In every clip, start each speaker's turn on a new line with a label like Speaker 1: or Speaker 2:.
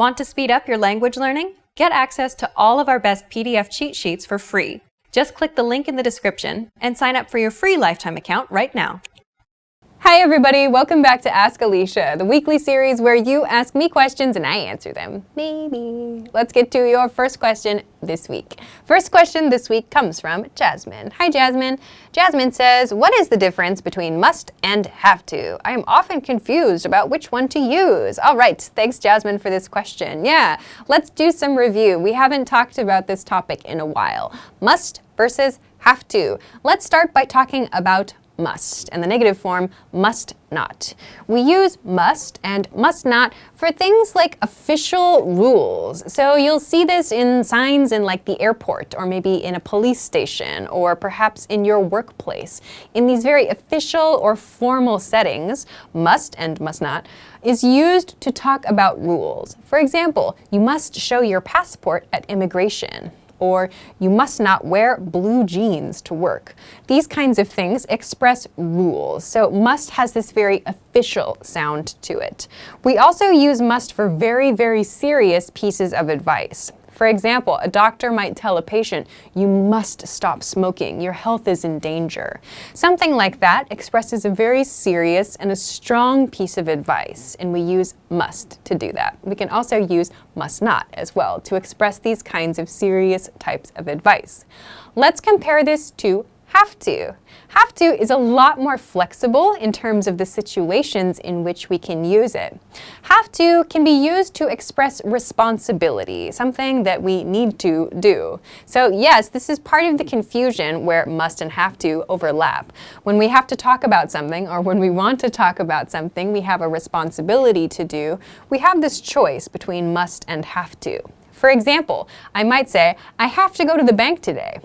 Speaker 1: Want to speed up your language learning? Get access to all of our best PDF cheat sheets for free. Just click the link in the description and sign up for your free lifetime account right now.
Speaker 2: Hi everybody, welcome back to Ask Alisha, the weekly series where you ask me questions and I answer them. Maybe. Let's get to your first question this week. First question this week comes from Jasmine. Hi Jasmine. Jasmine says, what is the difference between must and have to? I am often confused about which one to use. All right, thanks Jasmine for this question. Yeah, let's do some review. We haven't talked about this topic in a while. Must versus have to. Let's start by talking about must, and the negative form, must not. We use must and must not for things like official rules. So you'll see this in signs in like the airport, or maybe in a police station, or perhaps in your workplace. In these very official or formal settings, must and must not is used to talk about rules. For example, you must show your passport at immigration. Or you must not wear blue jeans to work. These kinds of things express rules, so must has this very official sound to it. We also use must for very, very serious pieces of advice. For example, a doctor might tell a patient, you must stop smoking, your health is in danger. Something like that expresses a very serious and a strong piece of advice, and we use must to do that. We can also use must not as well to express these kinds of serious types of advice. Let's compare this to have to. Have to is a lot more flexible in terms of the situations in which we can use it. Have to can be used to express responsibility, something that we need to do. So yes, this is part of the confusion where must and have to overlap. When we have to talk about something, or when we want to talk about something we have a responsibility to do, we have this choice between must and have to. For example, I might say, I have to go to the bank today.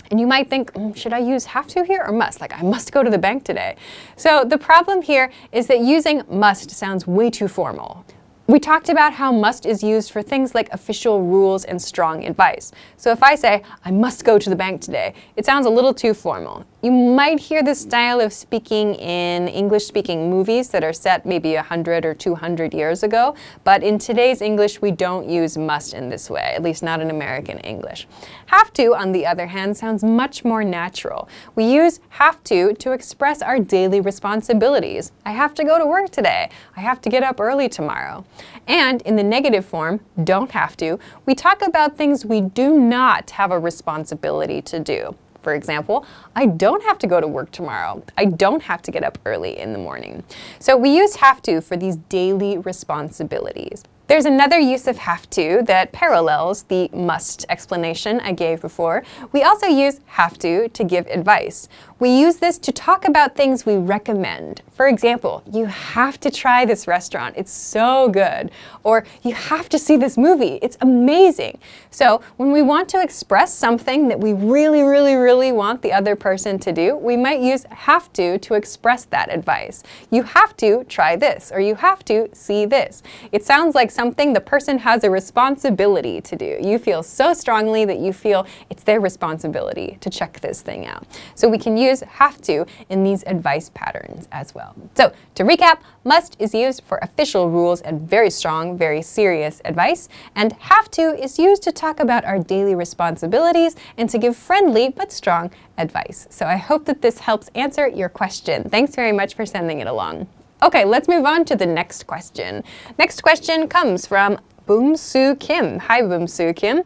Speaker 2: And you might think, should I use have to here or must? Like, I must go to the bank today. So the problem here is that using must sounds way too formal. We talked about how must is used for things like official rules and strong advice. So if I say, I must go to the bank today, it sounds a little too formal. You might hear this style of speaking in English-speaking movies that are set maybe 100 or 200 years ago, but in today's English, we don't use must in this way, at least not in American English. Have to, on the other hand, sounds much more natural. We use have to express our daily responsibilities. I have to go to work today. I have to get up early tomorrow. And in the negative form, don't have to, we talk about things we do not have a responsibility to do. For example, I don't have to go to work tomorrow. I don't have to get up early in the morning. So we use have to for these daily responsibilities. There's another use of have to that parallels the must explanation I gave before. We also use have to give advice. We use this to talk about things we recommend. For example, you have to try this restaurant. It's so good. Or you have to see this movie. It's amazing. So when we want to express something that we really, really, really want the other person to do, we might use have to express that advice. You have to try this, or you have to see this. It sounds like something the person has a responsibility to do. You feel so strongly that you feel it's their responsibility to check this thing out. So we can use have to in these advice patterns as well. So to recap, must is used for official rules and very strong, very serious advice, and have to is used to talk about our daily responsibilities and to give friendly but strong advice. So I hope that this helps answer your question. Thanks very much for sending it along. Okay, let's move on to the next question. Next question comes from Boom-Soo Kim. Hi, Boom-Soo Kim.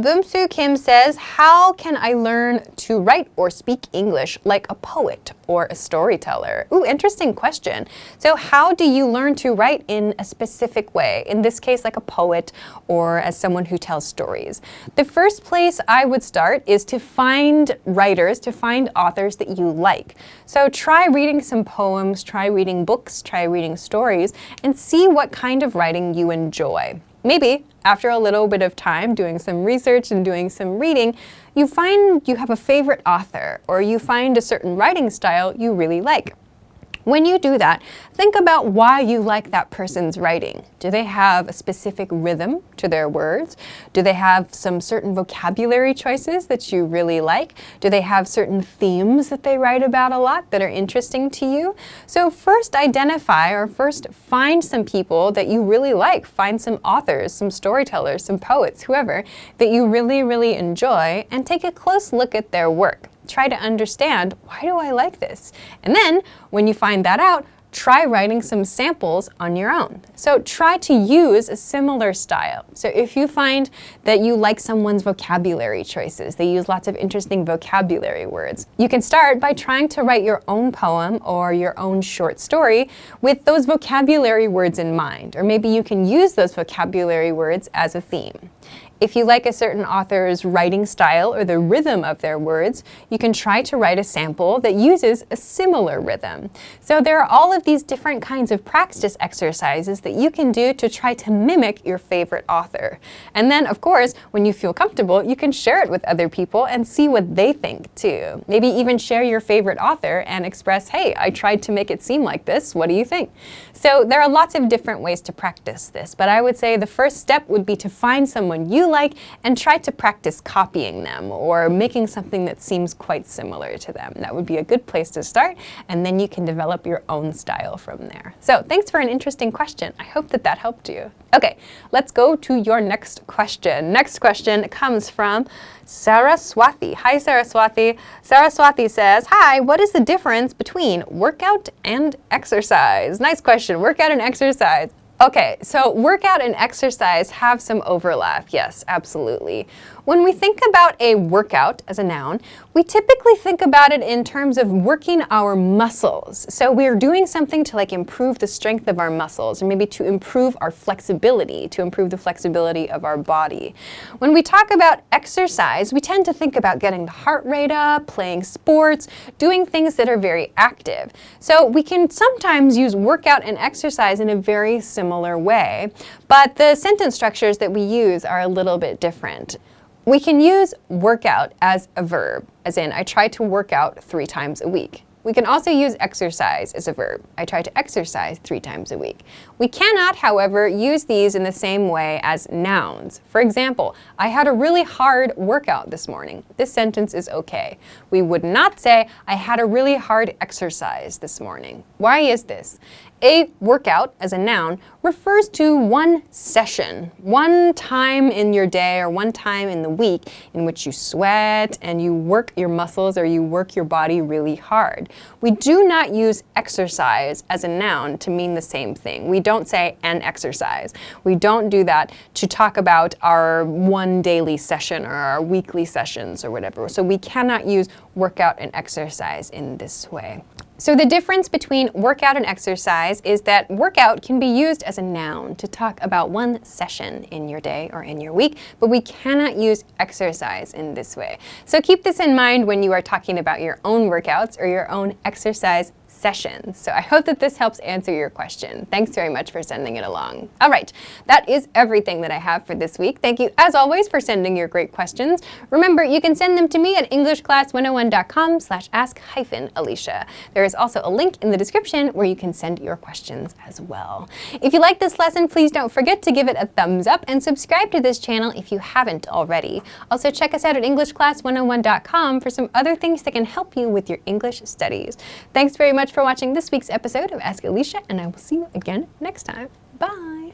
Speaker 2: Boom-Soo Kim says, how can I learn to write or speak English like a poet or a storyteller? Ooh, interesting question. So how do you learn to write in a specific way? In this case, like a poet or as someone who tells stories. The first place I would start is to find writers, to find authors that you like. So try reading some poems, try reading books, try reading stories, and see what kind of writing you enjoy. Maybe after a little bit of time doing some research and doing some reading, you find you have a favorite author, or you find a certain writing style you really like. When you do that, think about why you like that person's writing. Do they have a specific rhythm to their words? Do they have some certain vocabulary choices that you really like? Do they have certain themes that they write about a lot that are interesting to you? So first identify or first find some people that you really like. Find some authors, some storytellers, some poets, whoever, that you really, really enjoy, and take a close look at their work. Try to understand, why do I like this? And then, when you find that out, try writing some samples on your own. So try to use a similar style. So if you find that you like someone's vocabulary choices, they use lots of interesting vocabulary words, you can start by trying to write your own poem or your own short story with those vocabulary words in mind. Or maybe you can use those vocabulary words as a theme. If you like a certain author's writing style or the rhythm of their words, you can try to write a sample that uses a similar rhythm. So there are all of these different kinds of practice exercises that you can do to try to mimic your favorite author. And then, of course, when you feel comfortable, you can share it with other people and see what they think too. Maybe even share your favorite author and express, hey, I tried to make it seem like this. What do you think? So there are lots of different ways to practice this, but I would say the first step would be to find someone you like and try to practice copying them or making something that seems quite similar to them. That would be a good place to start, and then you can develop your own style from there. So thanks for an interesting question. I hope that helped you. Okay, let's go to your next question. Next question comes from Saraswati. Hi, Saraswati. Saraswati says, hi, what is the difference between workout and exercise? Nice question. Workout and exercise. Okay, so workout and exercise have some overlap. Yes, absolutely. When we think about a workout as a noun, we typically think about it in terms of working our muscles. So we're doing something to improve the strength of our muscles, or maybe to improve our flexibility, to improve the flexibility of our body. When we talk about exercise, we tend to think about getting the heart rate up, playing sports, doing things that are very active. So we can sometimes use workout and exercise in a very similar way, but the sentence structures that we use are a little bit different. We can use workout as a verb, as in, I try to work out 3 times a week. We can also use exercise as a verb. I try to exercise 3 times a week. We cannot, however, use these in the same way as nouns. For example, I had a really hard workout this morning. This sentence is okay. We would not say, I had a really hard exercise this morning. Why is this? A workout, as a noun, refers to one session, one time in your day or one time in the week in which you sweat and you work your muscles or you work your body really hard. We do not use exercise as a noun to mean the same thing. We don't say an exercise. We don't do that to talk about our one daily session or our weekly sessions or whatever. So we cannot use workout and exercise in this way. So the difference between workout and exercise is that workout can be used as a noun to talk about one session in your day or in your week, but we cannot use exercise in this way. So keep this in mind when you are talking about your own workouts or your own exercise sessions. So I hope that this helps answer your question. Thanks very much for sending it along. All right, that is everything that I have for this week. Thank you, as always, for sending your great questions. Remember, you can send them to me at englishclass101.com/ask-Alisha. There is also a link in the description where you can send your questions as well. If you like this lesson, please don't forget to give it a thumbs up and subscribe to this channel if you haven't already. Also, check us out at englishclass101.com for some other things that can help you with your English studies. Thanks very much for watching this week's episode of Ask Alisha, and I will see you again next time. Bye!